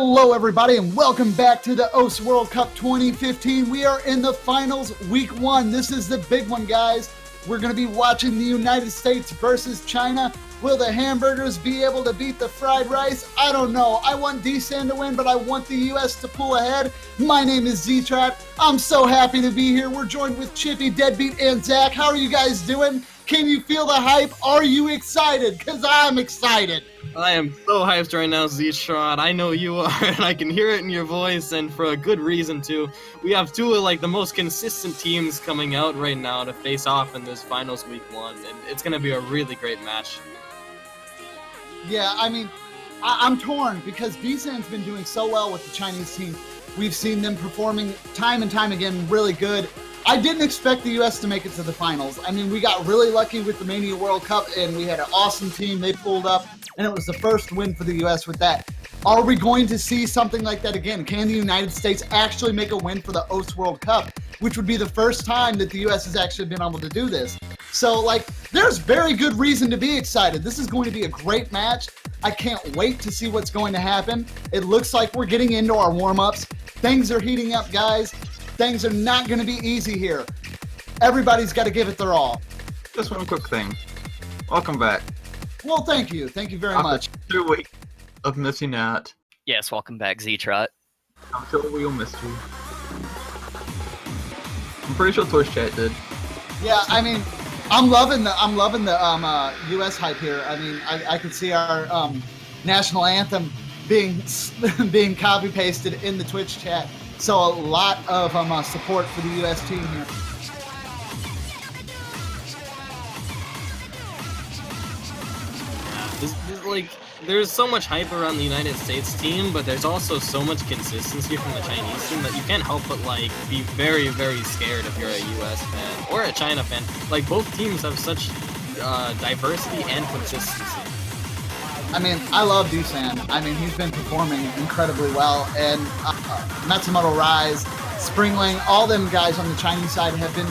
Hello, everybody, and welcome back to the OS World Cup 2015. We are in the finals, week one. This is the big one, guys. We're going to be watching the United States versus China. Will the hamburgers be able to beat the fried rice? I don't know. I want D-San to win, but I want the U.S. to pull ahead. My name is Z-Trot. I'm so happy to be here. We're joined with Chippy, Deadbeat, and Zach. How are you guys doing? Can you feel the hype? Are you excited? Because I'm excited. I am so hyped right now, Z-Trot. I know you are, and I can hear it in your voice, and for a good reason, too. We have two of, the most consistent teams coming out right now to face off in this finals week one, and it's going to be a really great match. Yeah, I mean, I'm torn because D-San's been doing so well with the Chinese team. We've seen them performing time and time again really good. I didn't expect the U.S. to make it to the finals. I mean, we got really lucky with the Mania World Cup, and we had an awesome team. They pulled up, and it was the first win for the U.S. with that. Are we going to see something like that again? Can the United States actually make a win for the OS World Cup, which would be the first time that the U.S. has actually been able to do this? So, there's very good reason to be excited. This is going to be a great match. I can't wait to see what's going to happen. It looks like we're getting into our warm-ups. Things are heating up, guys. Things are not going to be easy here. Everybody's got to give it their all. Just one quick thing. Welcome back. Well, thank you. Thank you very much. 2 weeks of missing out. Yes, welcome back, Z-Trot. I'm sure we all missed you. I'm pretty sure Twitch chat did. Yeah, I mean, I'm loving the U.S. hype here. I mean, I could see our national anthem being copy pasted in the Twitch chat. So a lot of support for the U.S. team here. There's so much hype around the United States team, but there's also so much consistency from the Chinese team that you can't help but be very, very scared if you're a U.S. fan or a China fan. Both teams have such diversity and consistency. I mean, I love D-San. I mean, he's been performing incredibly well, and Matsumoto Rise, Springling, all them guys on the Chinese side have been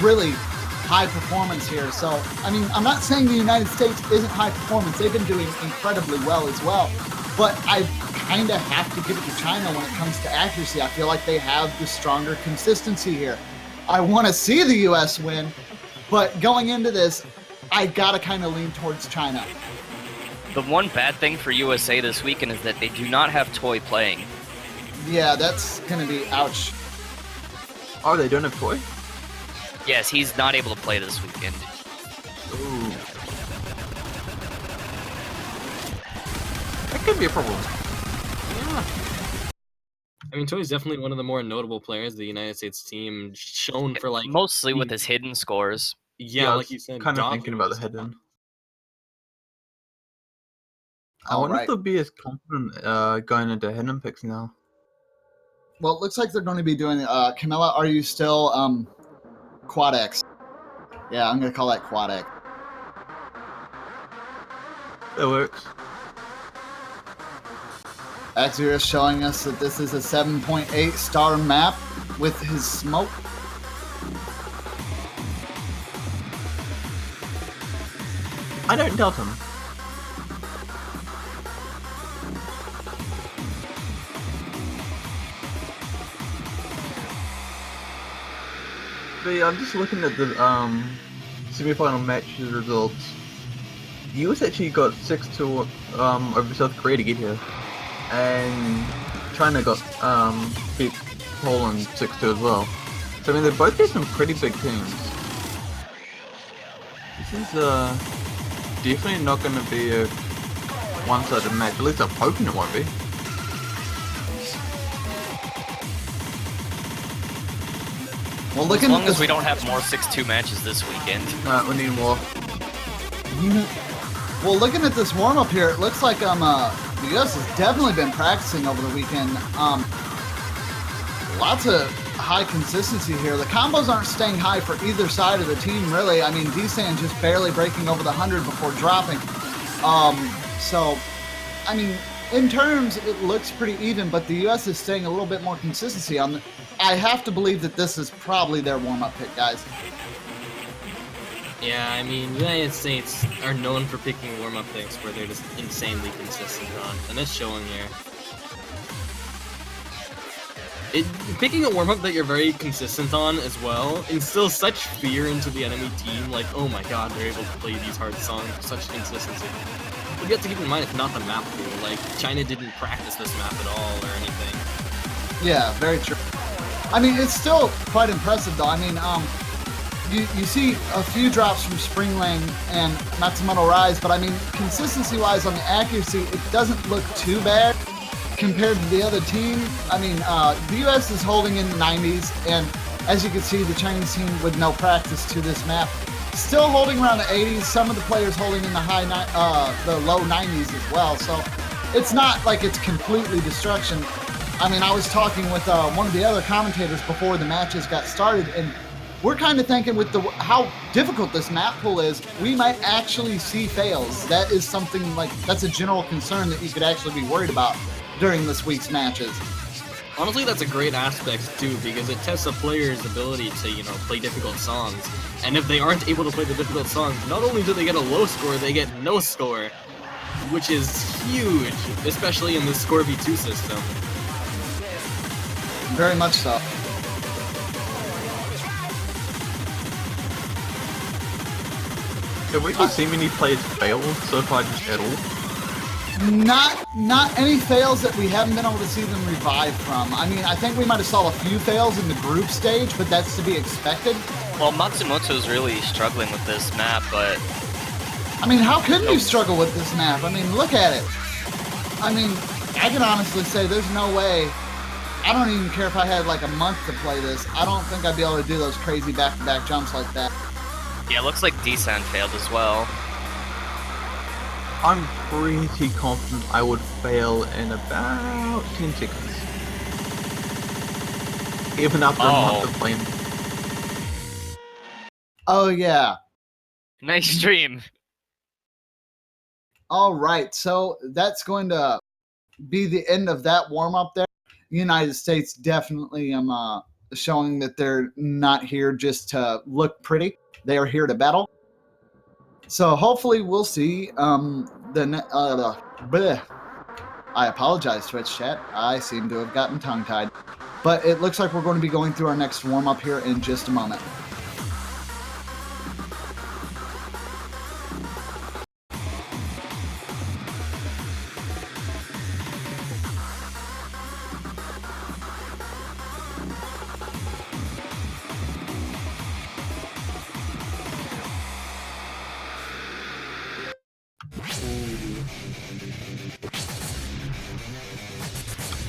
really high performance here. So, I mean, I'm not saying the United States isn't high performance. They've been doing incredibly well as well. But I kind of have to give it to China when it comes to accuracy. I feel like they have the stronger consistency here. I want to see the U.S. win, but going into this, I got to kind of lean towards China. The one bad thing for USA this weekend is that they do not have Toy playing. Yeah, that's going to be ouch. Oh, they don't have Toy? Yes, he's not able to play this weekend. Ooh. That could be a problem. Yeah. I mean, Toy's definitely one of the more notable players of the United States team, shown for mostly with his hidden scores. Yeah, like you said. Kind of thinking about the hidden. I All wonder right. if they'll be as confident going into hidden picks now. Well, it looks like they're going to be doing Camilla, are you still Quad X? Yeah, I'm going to call that Quad X. That works. Axir is showing us that this is a 7.8 star map with his smoke. I don't doubt him. But yeah, I'm just looking at the semi-final match results. The US actually got 6-2 over South Korea to get here, and China got beat Poland 6-2 as well. So I mean, they're both some pretty big teams. This is definitely not going to be a one-sided match. At least I'm hoping it won't be. Well, As long as we don't have more 6-2 matches this weekend. We need more. Well, looking at this warm-up here, it looks like the U.S. has definitely been practicing over the weekend. Lots of high consistency here. The combos aren't staying high for either side of the team, really. I mean, D-San just barely breaking over the 100 before dropping. So, I mean, in terms, it looks pretty even, but the U.S. is staying a little bit more consistency on the. I have to believe that this is probably their warm-up pick, guys. Yeah, I mean, United States are known for picking warm-up picks where they're just insanely consistent on, and it's showing here. Picking a warm-up that you're very consistent on as well instills such fear into the enemy team, like, oh my god, they're able to play these hard songs with such consistency. But you have to keep in mind it's not the map rule, like, China didn't practice this map at all or anything. Yeah, very true. I mean, it's still quite impressive though. I mean, you see a few drops from Spring Lane and Matsumoto Rise, but I mean, consistency-wise on the accuracy, it doesn't look too bad compared to the other team. I mean, the US is holding in the 90s, and as you can see, the Chinese team with no practice to this map still holding around the 80s. Some of the players holding in the the low 90s as well. So it's not like it's completely destruction. I mean, I was talking with one of the other commentators before the matches got started, and we're kind of thinking with how difficult this map pool is, we might actually see fails. That is something like, that's a general concern that you could actually be worried about during this week's matches. Honestly, that's a great aspect too, because it tests a player's ability to, play difficult songs. And if they aren't able to play the difficult songs, not only do they get a low score, they get no score, which is huge, especially in this Score v2 system. Very much so. Have we not seen many players fail so far just at all? Not any fails that we haven't been able to see them revive from. I mean, I think we might have saw a few fails in the group stage, but that's to be expected. Well, Matsumoto's really struggling with this map, but... I mean, how couldn't you struggle with this map? I mean, look at it. I mean, I can honestly say there's no way. I don't even care if I had like a month to play this. I don't think I'd be able to do those crazy back-to-back jumps like that. Yeah, it looks like Desan failed as well. I'm pretty confident I would fail in about 10 seconds. Even after a month of playing. Oh, yeah. Nice stream. All right, so that's going to be the end of that warm-up there. The United States definitely showing that they're not here just to look pretty. They are here to battle. So hopefully we'll see I apologize, Twitch chat. I seem to have gotten tongue-tied. But it looks like we're going to be going through our next warm-up here in just a moment.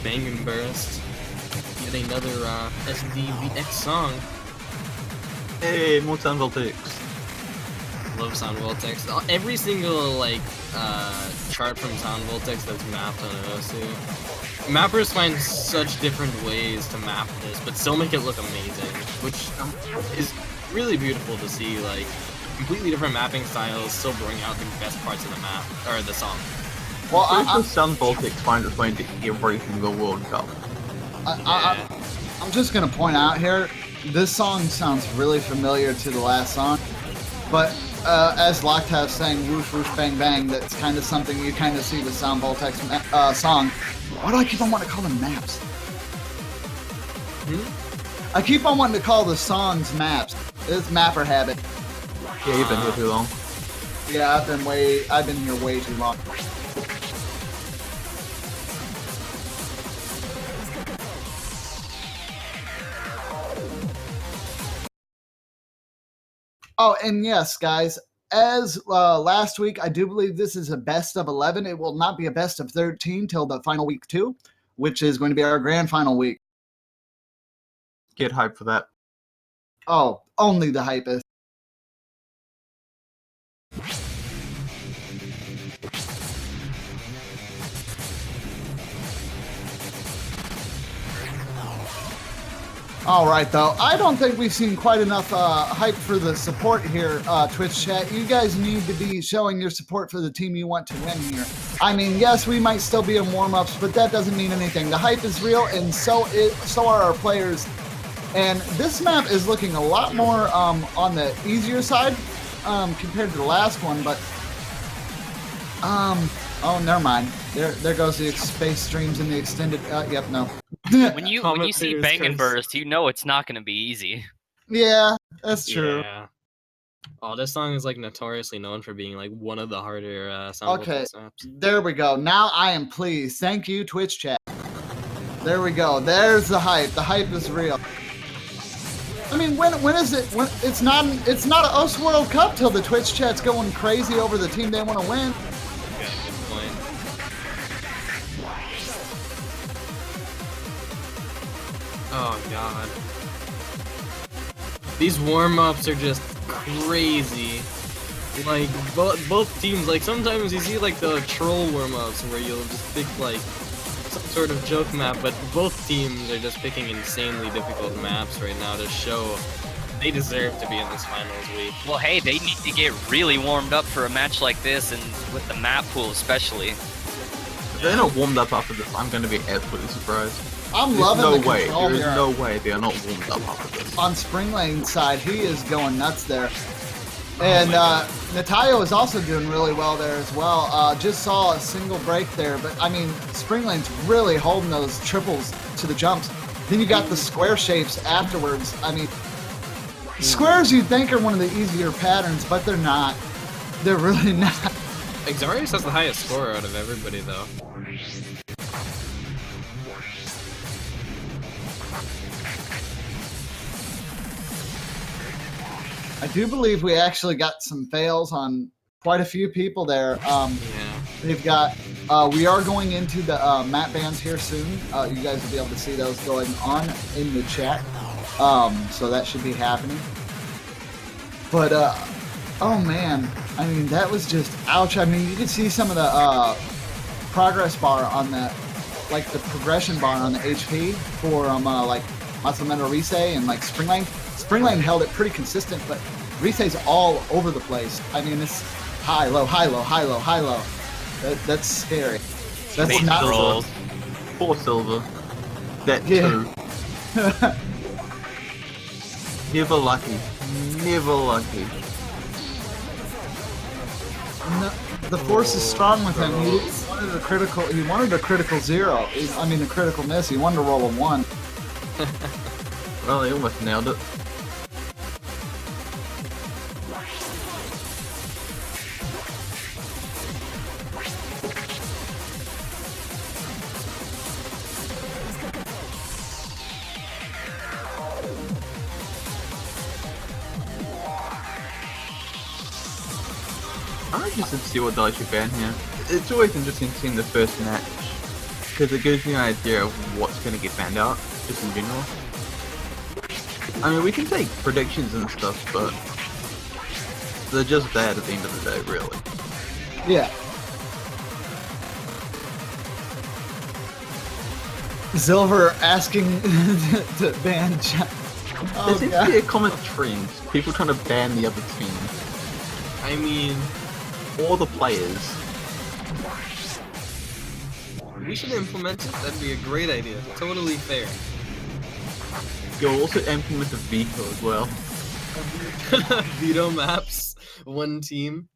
Bang and Burst. Yet another SDVX song. Hey, more Sound Voltics. Love Sound Voltex. Every single chart from Sound Voltex that's mapped on OC. Mappers find such different ways to map this, but still make it look amazing, which is really beautiful to see. Like, completely different mapping styles still bring out the best parts of the map or the song. Well, I Sound Voltics find its way into every single World Cup. I'm just gonna point out here, this song sounds really familiar to the last song, but as Locktav saying whoosh whoosh bang bang, that's kind of something you kind of see with Sound Voltex song. Why do I keep on wanting to call them maps? I keep on wanting to call the songs maps. It's mapper habit. Yeah, you've been here too long. Yeah, I've been here way too long. Oh, and yes, guys, as last week, I do believe this is a best of 11. It will not be a best of 13 till the final week 2, which is going to be our grand final week. Get hyped for that. Oh, only the hypest. All right, though. I don't think we've seen quite enough hype for the support here, Twitch chat. You guys need to be showing your support for the team you want to win here. I mean, yes, we might still be in warm-ups, but that doesn't mean anything. The hype is real, and so are our players. And this map is looking a lot more on the easier side compared to the last one, but... oh, never mind. There goes the space streams in the extended... yep, no. When you see Commentator's Bang and curse. Burst, you know it's not going to be easy. Yeah, that's true. Yeah. Oh, this song is like notoriously known for being like one of the harder sound Okay, effects maps. there we go. Now I am pleased. Thank you, Twitch chat. There we go. There's the hype. The hype is real. I mean, when is it? When it's not a US World Cup till the Twitch chat's going crazy over the team they want to win. Okay, good point. Oh god. These warm-ups are just crazy. Like both teams, like sometimes you see like the troll warm-ups where you'll just pick like some sort of joke map, but both teams are just picking insanely difficult maps right now to show they deserve to be in this finals week. Well, hey, they need to get really warmed up for a match like this, and with the map pool especially. If they're not warmed up after this, I'm going to be absolutely surprised. I'm loving no the way. control There is here. no way they are not warmed up after this. On Spring Lane's side, he is going nuts there. And Natayo is also doing really well there as well. Just saw a single break there, but I mean, Spring Lane's really holding those triples to the jumps. Then you got the square shapes afterwards. I mean, squares you'd think are one of the easier patterns, but they're not. They're really not. Xarius has the highest score out of everybody though. I do believe we actually got some fails on quite a few people there. Yeah. They've got, we are going into the map bans here soon. You guys will be able to see those going on in the chat. So that should be happening. But, oh man, I mean, that was just ouch. I mean, you can see some of the progress bar on that, like the progression bar on the HP for like Matsumoto Rise and like Spring Lane. Spring Lane held it pretty consistent, but Rise's all over the place. I mean, it's high, low, high, low, high, low, high, low. That's scary. That's Base not rolls. Poor Silver. That Yeah. too. Never lucky. Never lucky. No, the force is strong with him. He wanted a critical. He wanted a critical zero. I mean, a critical miss. He wanted to roll a 1. Well, they almost nailed it. I'm interested to see what they should ban here. It's always interesting seeing the first match, because it gives you an idea of what's going to get banned out, just in general. I mean, we can take predictions and stuff, but they're just bad at the end of the day, really. Yeah. Silver asking to ban. There Oh, seems to God. be a common trend, people trying to ban the other team, I mean, or the players. we should implement it. That'd be a great idea. Totally fair. You'll also implement the veto as well. Veto maps, one team.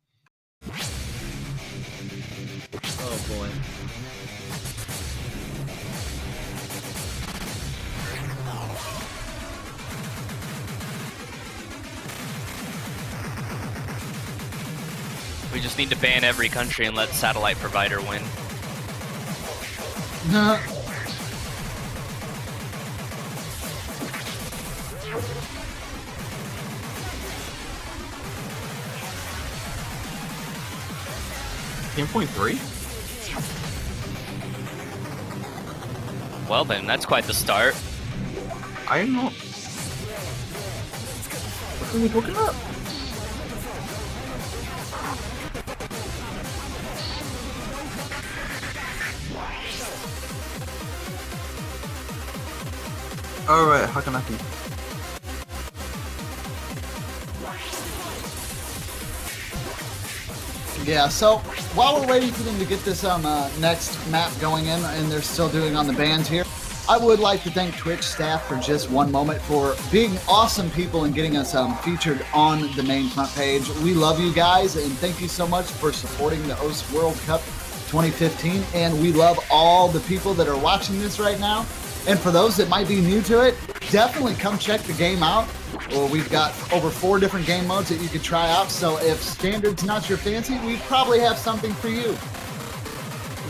Oh boy. We just need to ban every country and let satellite provider win. No. .3? Well then, that's quite the start. I am not. What are we talking about? Alright, Hakanaki. Yeah, so while we're waiting for them to get this next map going in, and they're still doing on the bans here, I would like to thank Twitch staff for just one moment for being awesome people and getting us featured on the main front page. We love you guys, and thank you so much for supporting the US World Cup 2015. And we love all the people that are watching this right now. And for those that might be new to it, definitely come check the game out. Well, we've got over 4 different game modes that you could try out. So if standard's not your fancy, we probably have something for you.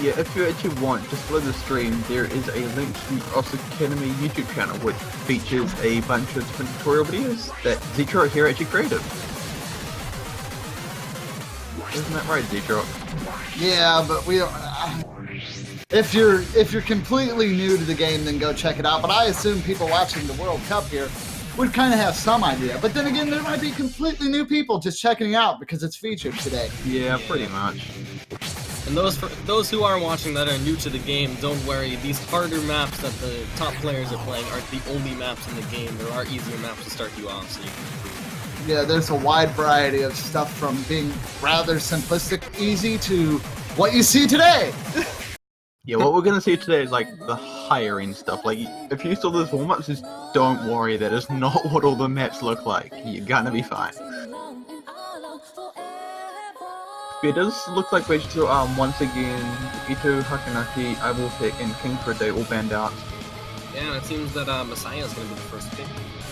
Yeah, if you actually want, just below the stream, there is a link to the Ross Academy YouTube channel, which features a bunch of different tutorial videos that Zetro here actually created. Isn't that right, Zetro? Yeah, but we don't. If you're completely new to the game, then go check it out. But I assume people watching the World Cup here would kind of have some idea. But then again, there might be completely new people just checking it out because it's featured today. Yeah, pretty much. And those who are watching that are new to the game, don't worry. These harder maps that the top players are playing aren't the only maps in the game. There are easier maps to start you off, so you can improve. Yeah, there's a wide variety of stuff from being rather simplistic, easy to what you see today. Yeah, what we're gonna see today is like the higher end stuff. Like, if you saw those warm-ups, just don't worry, that is not what all the maps look like. You're gonna be fine. It does look like we should once again, Ito, Hakanaki, Ivoltech, and King for a day all banned out. Yeah, it seems that Messiah is gonna be the first pick.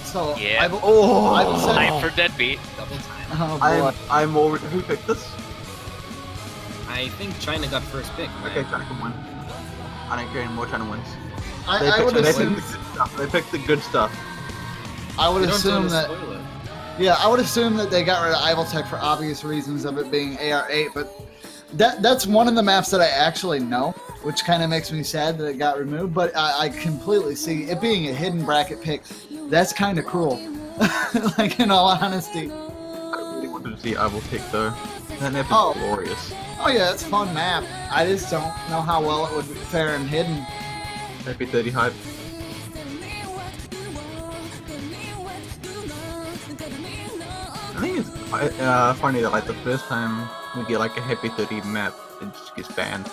So Yeah. I've said, Time for deadbeat. Double time. oh boy. I'm already. Who picked this? I think China got first pick, man. Okay, China can win. I don't care anymore. China wins. I would assume. They picked the good stuff. I would You don't assume wanna that. spoil it. Yeah, I would assume that they got rid of Ivoltech for obvious reasons of it being AR8, but that's one of the maps that I actually know, which kind of makes me sad that it got removed, but I completely see it being a hidden bracket pick. That's kind of cruel, like, in all honesty. I really wanted to see Ivoltech though. That map is Oh. glorious. Oh yeah, it's a fun map. I just don't know how well it would fare in hidden. Happy 30 hype. I think it's funny that like the first time we get like a Happy 30 map, it just gets banned.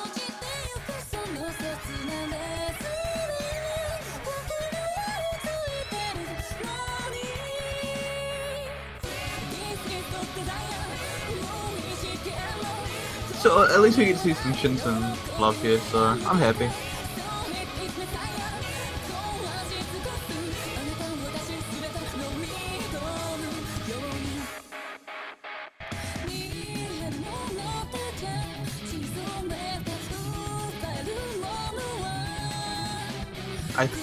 So at least we get to see some Shinsen love here, so I'm happy.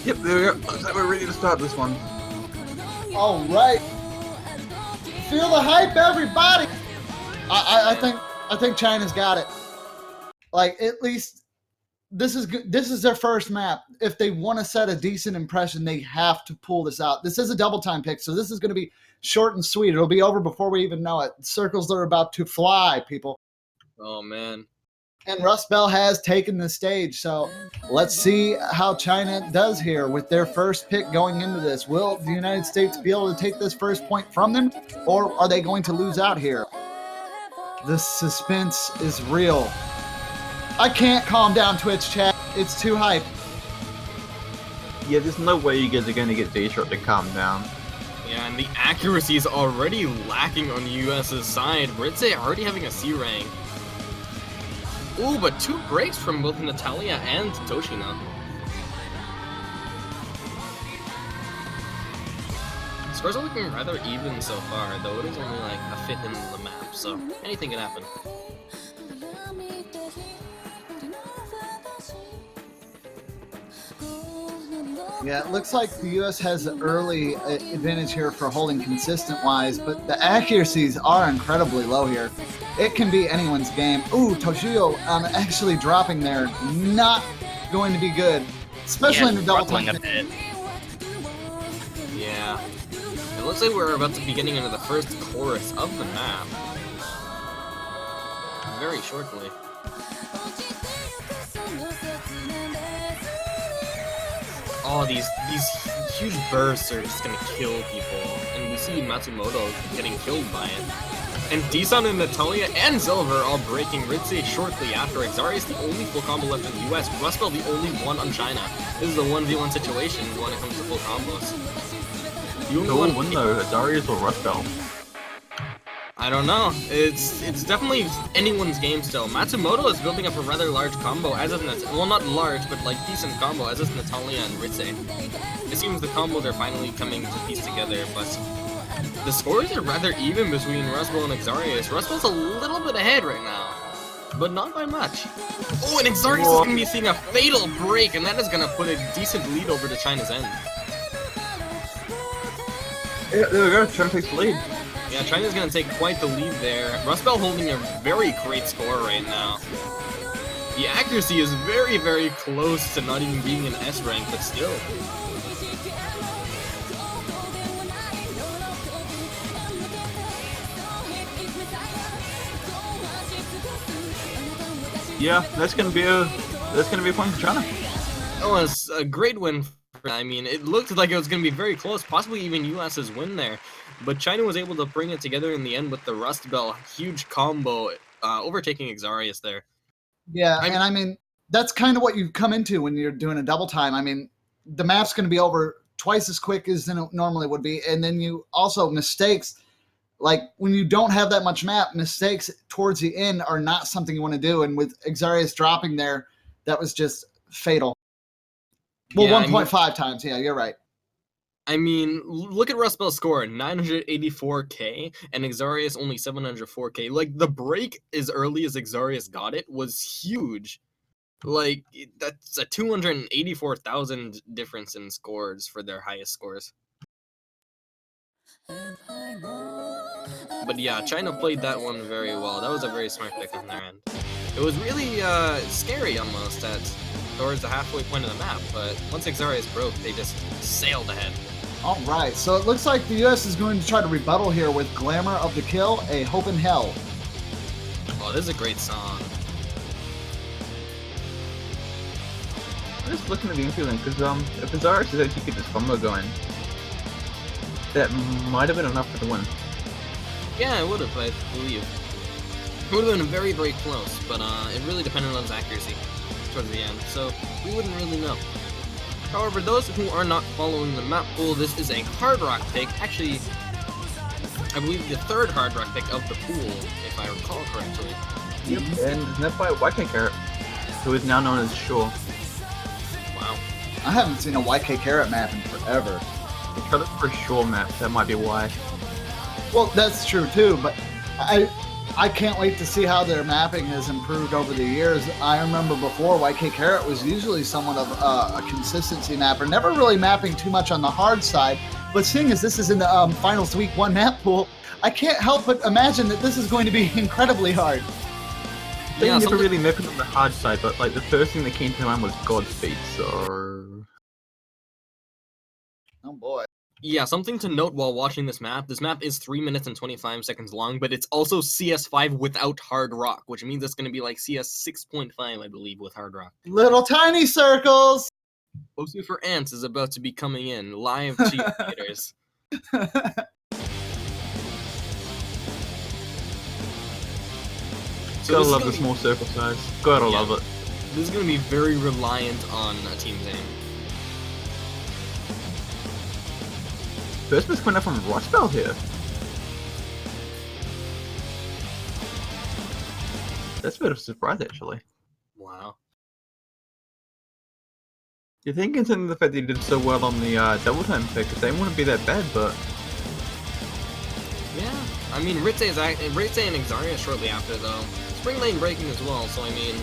Yep, there we go. Looks like we're ready to start this one. All right, feel the hype, everybody. I think China's got it. Like, at least this is good. This is their first map. If they want to set a decent impression, they have to pull this out. This is a double time pick, so this is going to be short and sweet. It'll be over before we even know it. Circles are about to fly, people. Oh man. And Rust Bell has taken the stage, so let's see how China does here with their first pick going into this. Will the United States be able to take this first point from them, or are they going to lose out here? The suspense is real. I can't calm down, Twitch chat. It's too hype. Yeah, there's no way you guys are gonna get D-Shot to calm down. Yeah, and the accuracy is already lacking on the US's side. Ritze already having a C rank. Ooh, but 2 breaks from both Natalia and Toshina. Scores are looking rather even so far, though it is only like a 5th in the map, so anything can happen. Yeah, it looks like the U.S. has an early advantage here for holding consistent-wise, but the accuracies are incredibly low here. It can be anyone's game. Ooh, Toshiyo actually dropping there. Not going to be good, especially in the double time. Yeah. It looks like we're about to be getting into the first chorus of the map. Very shortly. Oh, these huge bursts are just gonna kill people. And we see Matsumoto getting killed by it. And D-Sun and Natalia and Silver all breaking Ritze shortly after. Xarius the only full combo left in the US. Rustbell the only one on China. This is a 1v1 situation when it comes to full combos. The only Who one will win though, Xarius or Rustbell? I don't know. It's definitely anyone's game still. Matsumoto is building up a rather large combo, as is well, not large, but like decent combo, as is Natalia and Ritze. It seems the combos are finally coming to piece together, but the scores are rather even between Rustbell and Exarius. Rustbell's a little bit ahead right now, but not by much. Oh, and Exarius is going to be seeing a fatal break, and that is going to put a decent lead over to China's end. Yeah, there we go. China takes the lead. Yeah, China's going to take quite the lead there. Rustbell holding a very great score right now. The accuracy is very, very close to not even being an S rank, but still. Yeah, that's gonna be a point for China. That was a great win. I mean, it looked like it was going to be very close, possibly even US's win there. But China was able to bring it together in the end with the Rustbell huge combo, overtaking Exarius there. Yeah, and I mean, that's kind of what you come into when you're doing a double time. I mean, the map's going to be over twice as quick as it normally would be. And then you also, mistakes, like when you don't have that much map, mistakes towards the end are not something you want to do. And with Exarius dropping there, that was just fatal. Well, Yeah, 1.5 times. Yeah, you're right. I mean, look at Rustbell's score, 984k, and Exarius only 704k. Like, the break as early as Exarius got it was huge. Like, that's a 284,000 difference in scores for their highest scores. But yeah, China played that one very well. That was a very smart pick on their end. It was really scary almost towards the halfway point of the map, but once Exarius broke, they just sailed ahead. All right, so it looks like the U.S. is going to try to rebuttal here with Glamour of the Kill, A Hope in Hell. Oh, this is a great song. I'm just looking at the infielding because if Exarius is actually get this combo going, that might have been enough for the win. Yeah, it would have, I believe. It would have been very, very close, but it really depended on his accuracy towards the end, so we wouldn't really know. However, those who are not following the map pool, this is a Hard Rock pick. Actually, I believe the third Hard Rock pick of the pool, if I recall correctly. Yep, and it's led by YK Carrot, who is now known as Shaw. Wow. I haven't seen a YK Carrot map in forever. They tried it for a Shaw map, that might be why. Well, that's true too, but I can't wait to see how their mapping has improved over the years. I remember before, YK Carrot was usually somewhat of a consistency mapper, never really mapping too much on the hard side, but seeing as this is in the finals week 1 map pool, I can't help but imagine that this is going to be incredibly hard. They Yeah, never really mapped it on the hard side, but like the first thing that came to mind was Godspeed, so... Oh boy. Yeah, something to note while watching this map. This map is 3 minutes and 25 seconds long, but it's also CS5 without Hard Rock, which means it's going to be like CS 6.5, I believe, with Hard Rock. Little tiny circles! Osu for Ants is about to be coming in, live cheat theaters. So Gotta love the small circle size. Gotta love it. This is going to be very reliant on a team's aim. First miss coming up from Rustbell here. That's a bit of a surprise, actually. Wow. You think, considering the fact that he did so well on the double time pick, they wouldn't be that bad, but... Yeah, I mean, Ritze and Exarius shortly after, though. Spring lane breaking as well, so I mean,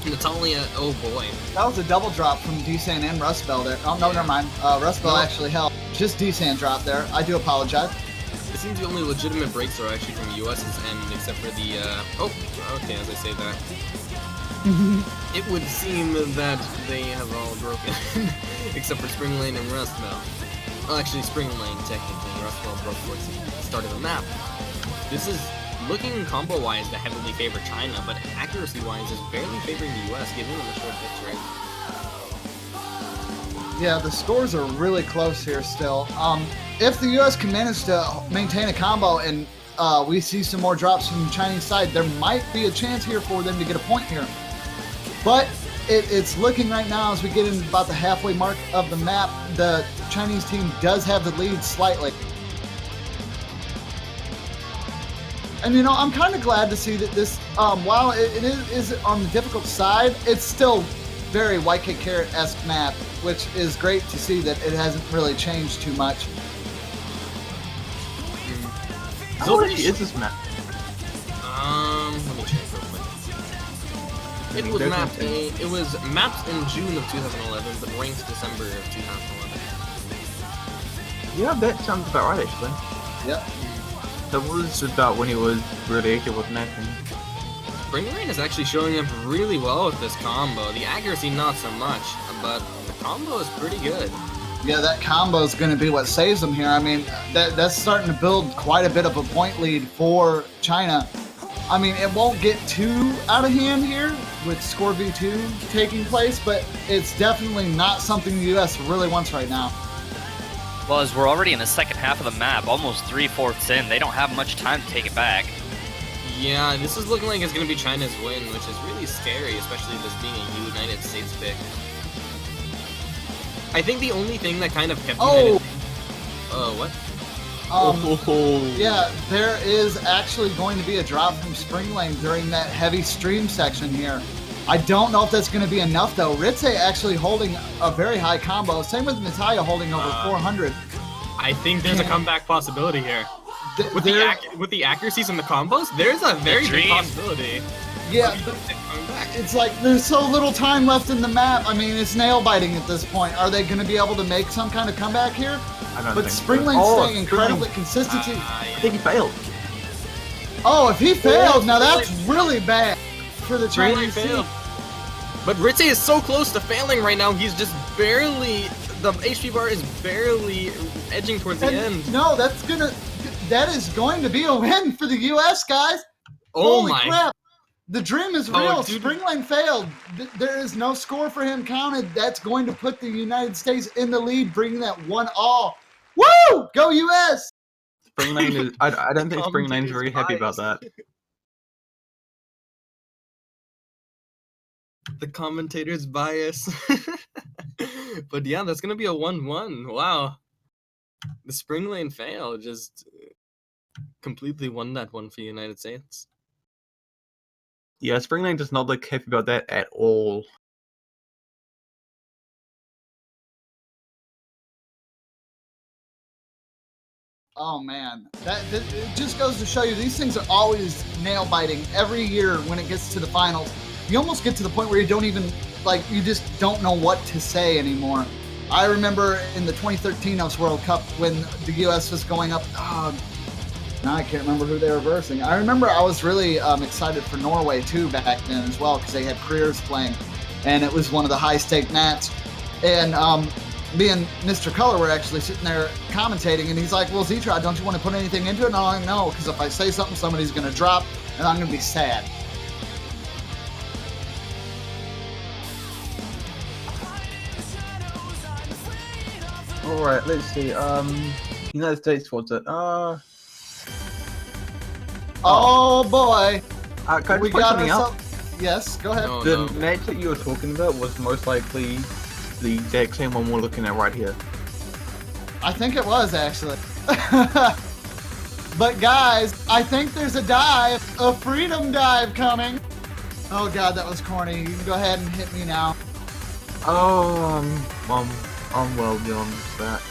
Natalia, oh boy. That was a double drop from D-San and Rustbell there. Oh, no, never mind. Rustbell actually held. Just D-San dropped there. I do apologize. It seems the only legitimate breaks are actually from US's end, except for the, oh, okay, as I say that. It would seem that they have all broken, except for Spring Lane and Rustbell. Well, actually, Spring Lane, technically. Rustbell broke towards the start of the map. This is looking combo-wise to heavily favor China, but accuracy-wise is barely favoring the US, giving them a short victory. Yeah, the scores are really close here still. If the U.S. can manage to maintain a combo and we see some more drops from the Chinese side, there might be a chance here for them to get a point here. But it's looking right now as we get into about the halfway mark of the map, the Chinese team does have the lead slightly. And you know, I'm kind of glad to see that this, while it is on the difficult side, it's still very YK Carrot-esque map, which is great to see that it hasn't really changed too much. How old is this map? Let me check real quick. It was mapped in June of 2011, but ranked December of 2011. Yeah, that sounds about right actually. Yep. That was about when he was really active with mapping. Springline is actually showing up really well with this combo. The accuracy not so much, but the combo is pretty good. Yeah, that combo is going to be what saves them here. I mean, that's starting to build quite a bit of a point lead for China. I mean, it won't get too out of hand here with Score V2 taking place, but it's definitely not something the U.S. really wants right now. Well, as we're already in the second half of the map, almost 3/4 in, they don't have much time to take it back. Yeah, this is looking like it's going to be China's win, which is really scary, especially this being a United States pick. I think the only thing that kind of kept what? Yeah, there is actually going to be a drop from Spring Lane during that heavy stream section here. I don't know if that's going to be enough, though. Ritze actually holding a very high combo. Same with Natalia holding over 400. I think there's a comeback possibility here. With the accuracies and the combos, there's a very big possibility. Yeah, it's like there's so little time left in the map. I mean, it's nail biting at this point. Are they going to be able to make some kind of comeback here? I don't but think Spring so. Lane's staying incredibly consistent. I think he failed. Oh, if he failed, now that's really bad for the Chinese team. But Ritze is so close to failing right now. He's just barely, the HP bar is barely edging towards the end. No, that is going to be a win for the U.S. guys. Oh Holy my crap! The dream is real. Dude. Spring Lane failed. There is no score for him counted. That's going to put the United States in the lead, bringing that 1-all. Woo! Go U.S. Spring Lane is. I don't think Spring Lane is very happy about that. The commentator's bias. But yeah, that's gonna be a 1-1. Wow. The Spring Lane fail just completely won that one for the United States. Yeah, Spring Lane does not look happy about that at all. Oh man, it just goes to show you these things are always nail biting every year when it gets to the finals. You almost get to the point where you don't even you just don't know what to say anymore. I remember in the 2013 World Cup when the U.S. was going up. Now I can't remember who they were versing. I remember I was really excited for Norway too back then as well because they had careers playing, and it was one of the high-stake matches. And me and Mr. Color were actually sitting there commentating, and he's like, "Well, Zetrod, don't you want to put anything into it?" And I'm like, "No, because if I say something, somebody's going to drop, and I'm going to be sad." All right, let's see. United States, what's it? Oh boy! Can we got something out? Yes, go ahead. The match that you were talking about was most likely the exact same one we're looking at right here. I think it was actually. But guys, I think there's a freedom dive coming. Oh god, that was corny. You can go ahead and hit me now. I'm well beyond that.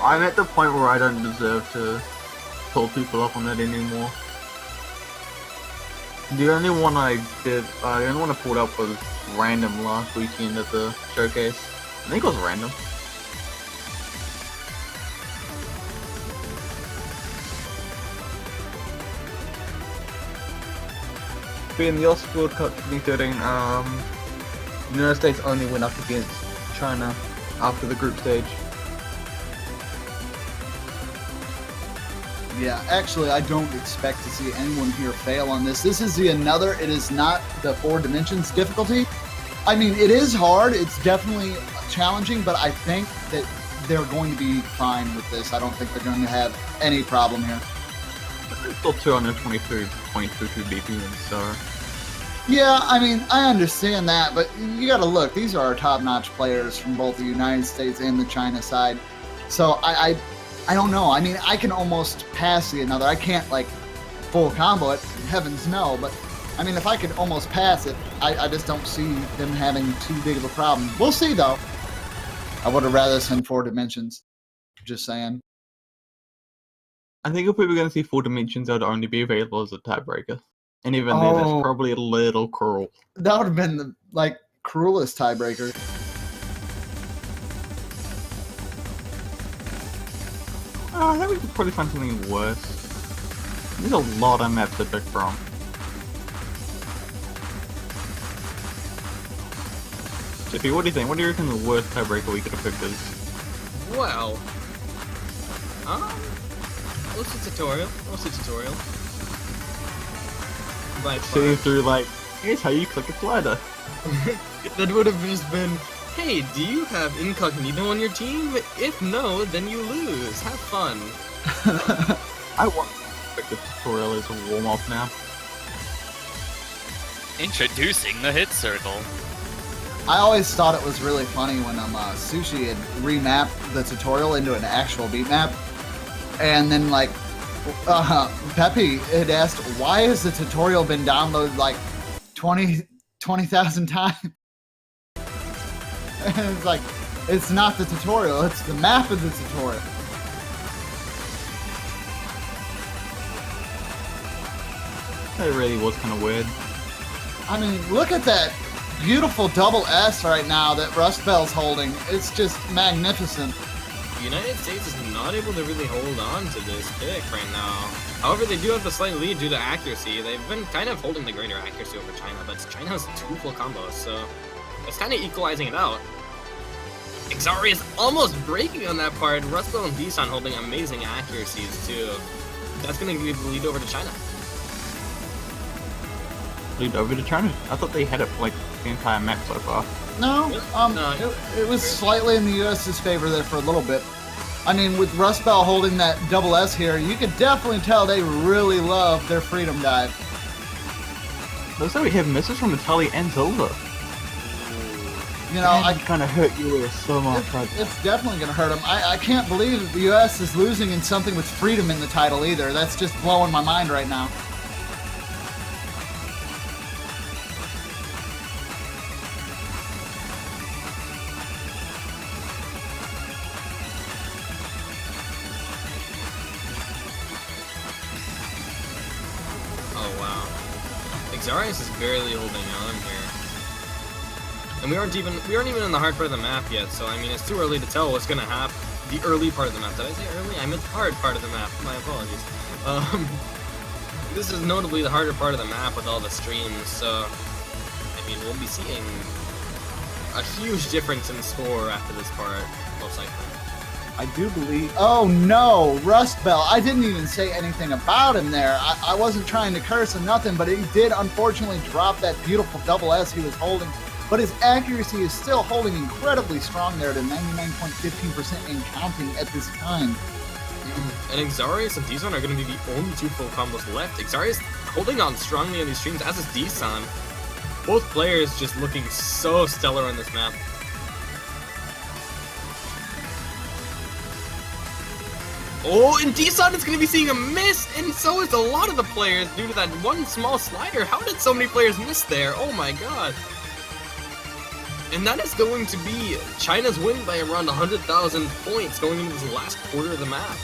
I'm at the point where I don't deserve to pull people up on that anymore. The only one I pulled up was random last weekend at the showcase. I think it was random. Being the Oscar World Cup 2013, the United States only went up against China after the group stage. Yeah, actually, I don't expect to see anyone here fail on this. This is it is not the 4 dimensions difficulty. I mean, it is hard. It's definitely challenging, but I think that they're going to be fine with this. I don't think they're going to have any problem here. It's still 222.22 BPM, so... Yeah, I mean, I understand that, but you gotta look. These are our top-notch players from both the United States and the China side. So I don't know. I mean, I can almost pass the another. I can't, full combo it, heavens no, but I mean, if I could almost pass it, I just don't see them having too big of a problem. We'll see, though. I would have rather seen 4 dimensions. Just saying. I think if we were going to see 4 dimensions, they would only be available as a tiebreaker. And even then, that's probably a little cruel. That would have been the, like, cruelest tiebreaker. I think we could probably find something worse. There's a lot of maps to pick from. Chippy, what do you think? What do you reckon the worst tiebreaker we could have picked is? Well, what's the tutorial? By Sitting through like, here's how you click a slider. That would have just been, hey, do you have incognito on your team? If no, then you lose. Have fun. I want to pick the tutorial as a warm-up now. Introducing the hit circle. I always thought it was really funny when Sushi had remapped the tutorial into an actual beat map, and then like Peppy had asked, why has the tutorial been downloaded like 20,000 times? And it's like, it's not the tutorial, it's the map of the tutorial. That really was kind of weird. I mean, look at that beautiful double S right now that Rust Bell's holding. It's just magnificent. The United States is not able to really hold on to this pick right now. However, they do have the slight lead due to accuracy. They've been kind of holding the greater accuracy over China, but China has 2 full combos, so it's kind of equalizing it out. Xari is almost breaking on that part. Rust Bell and Dison holding amazing accuracies too. That's going to give the lead over to China. Lead over to China? I thought they had it like the entire map so far. No, it was slightly in the U.S.'s favor there for a little bit. I mean, with Rust Bell holding that double S here, you could definitely tell they really love their freedom dive. Looks like we have misses from Italy and Zilva. You know, I kind of hurt you so much. It's definitely going to hurt them. I can't believe that the U.S. is losing in something with freedom in the title either. That's just blowing my mind right now. Xarius is barely holding on here. And we aren't even in the hard part of the map yet, so I mean it's too early to tell what's gonna happen. The early part of the map. Did I say early? I meant the hard part of the map. My apologies. This is notably the harder part of the map with all the streams, so I mean we'll be seeing a huge difference in score after this part, most likely. I do believe... Oh no, Rust Bell. I didn't even say anything about him there. I wasn't trying to curse or nothing, but he did unfortunately drop that beautiful double S he was holding. But his accuracy is still holding incredibly strong there to 99.15% and counting at this time. And Xarius and Dison are going to be the only 2 full combos left. Xarius holding on strongly on these streams, as is Dison. Both players just looking so stellar on this map. Oh, and Dison is going to be seeing a miss, and so is a lot of the players due to that one small slider. How did so many players miss there? Oh my god. And that is going to be China's win by around 100,000 points going into this last quarter of the map.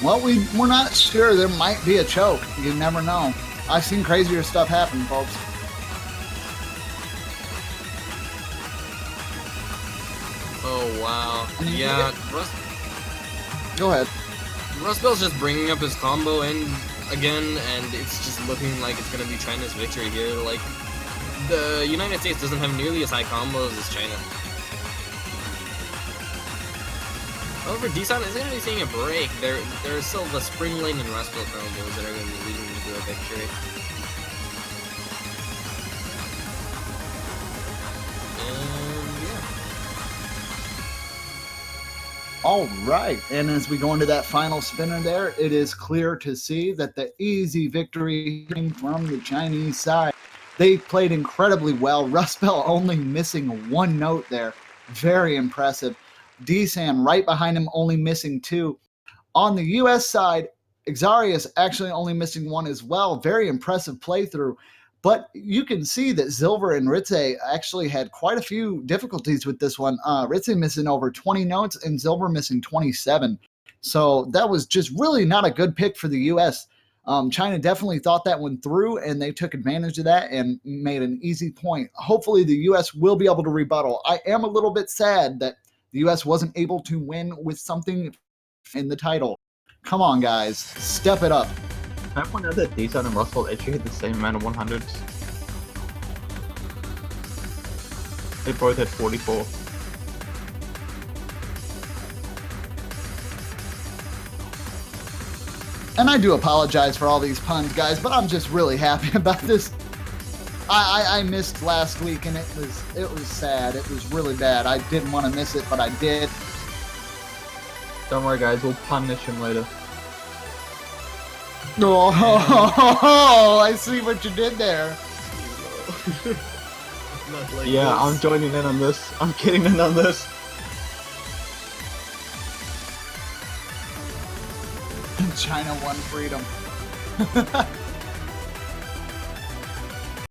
Well, we're not sure. There might be a choke. You never know. I've seen crazier stuff happen, folks. Oh, wow. Yeah, Go ahead. Rust Bell's just bringing up his combo in again, and it's just looking like it's going to be China's victory here. Like, the United States doesn't have nearly as high combos as China. However, Dison is going to be seeing a break. There's still the Spring Lane and Rust Bell combos that are going to be leading to a victory. All right, and as we go into that final spinner there, it is clear to see that the easy victory came from the Chinese side. They played incredibly well. Rust Bell only missing 1 note there. Very impressive. Dison right behind him, only missing 2. On the U.S. side, Xarius actually only missing one as well. Very impressive playthrough. But you can see that Silver and Ritze actually had quite a few difficulties with this one. Ritze missing over 20 notes and Silver missing 27. So that was just really not a good pick for the U.S. China definitely thought that one through, and they took advantage of that and made an easy point. Hopefully the U.S. will be able to rebuttal. I am a little bit sad that the U.S. wasn't able to win with something in the title. Come on, guys. Step it up. Can I point out that Deason and Russell actually hit the same amount of 100s? They both had 44. And I do apologize for all these puns, guys, but I'm just really happy about this. I missed last week, and it was sad. It was really bad. I didn't want to miss it, but I did. Don't worry, guys. We'll punish him later. Oh, I see what you did there. Not like Yeah, this. I'm joining in on this. I'm getting in on this. China won freedom.